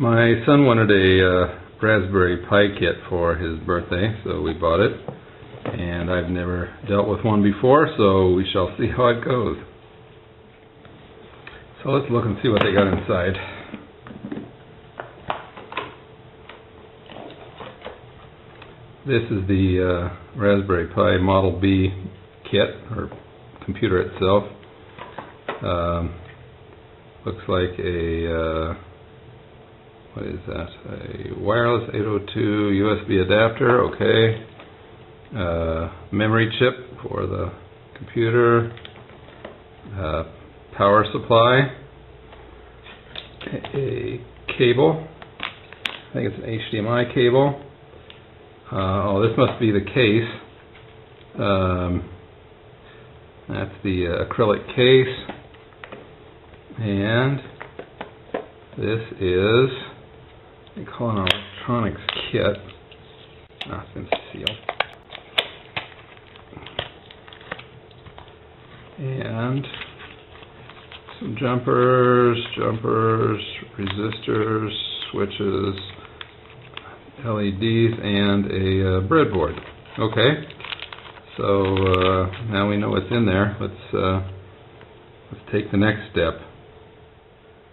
My son wanted a Raspberry Pi kit for his birthday, so we bought it. And I've never dealt with one before, so we shall see how it goes. So let's look and see what they got inside. This is the Raspberry Pi Model B kit, or computer itself. Looks like a, what is that? A wireless 802 USB adapter, okay. Memory chip for the computer. Power supply. A cable. I think it's an HDMI cable. Oh, this must be the case. That's the acrylic case. And this is, they call it an electronics kit. Ah, it's been sealed. And some jumpers, resistors, switches, LEDs, and a breadboard. Okay, so now we know what's in there. Let's take the next step.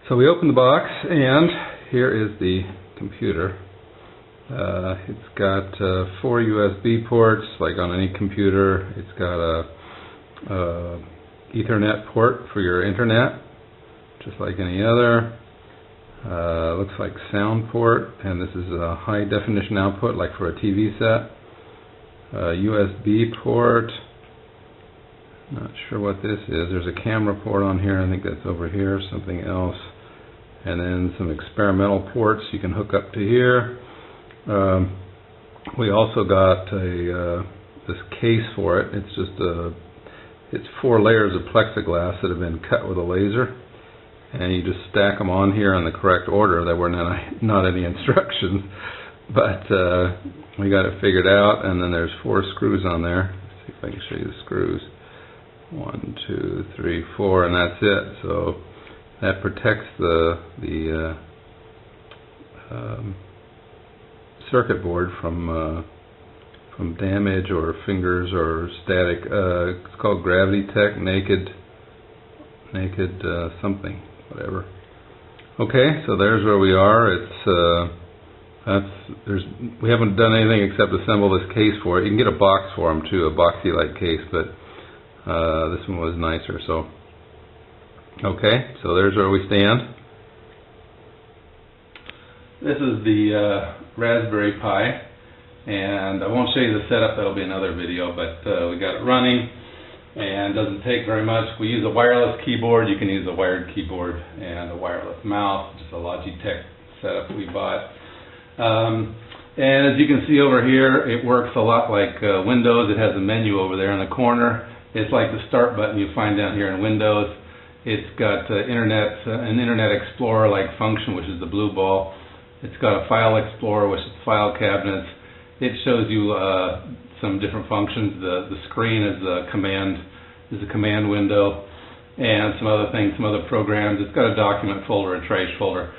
So we open the box, and here is the computer. It's got 4 USB ports, like on any computer. It's got a Ethernet port for your internet, just like any other. Looks like sound port, and this is a high definition output, like for a TV set. USB port. Not sure what this is. There's a camera port on here. I think that's over here. Something else. And then some experimental ports you can hook up to here. We also got this case for it. It's just it's 4 layers of plexiglass that have been cut with a laser, and you just stack them on here in the correct order. There were not any instructions, but we got it figured out. And then there's 4 screws on there. Let's see if I can show you the screws. 1, 2, 3, 4, and that's it. So that protects the circuit board from damage or fingers or static. It's called Gravity Tech Naked something, whatever. Okay, so there's where we are. We haven't done anything except assemble this case for it. You can get a box for them too, a boxy-like case, but this one was nicer. So okay, so there's where we stand. This is the Raspberry Pi. And I won't show you the setup, that'll be another video, but we got it running, and it doesn't take very much. We use a wireless keyboard. You can use a wired keyboard and a wireless mouse, just a Logitech setup we bought. And as you can see over here, it works a lot like Windows. It has a menu over there in the corner. It's like the start button you find down here in Windows. It's got an Internet Explorer-like function, which is the blue ball. It's got a File Explorer, which is file cabinets. It shows you some different functions. The screen is a command window, and some other things, some other programs. It's got a document folder, a trash folder.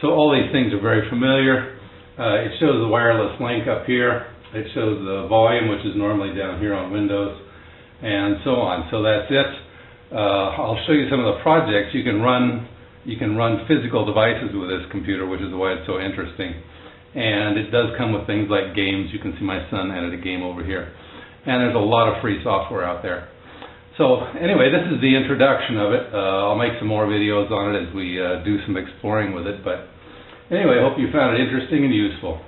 So all these things are very familiar. It shows the wireless link up here. It shows the volume, which is normally down here on Windows, and so on. So that's it. I'll show you some of the projects. You can run physical devices with this computer, which is why it's so interesting. And it does come with things like games. You can see my son added a game over here. And there's a lot of free software out there. So anyway, this is the introduction of it. I'll make some more videos on it as we do some exploring with it. But anyway, I hope you found it interesting and useful.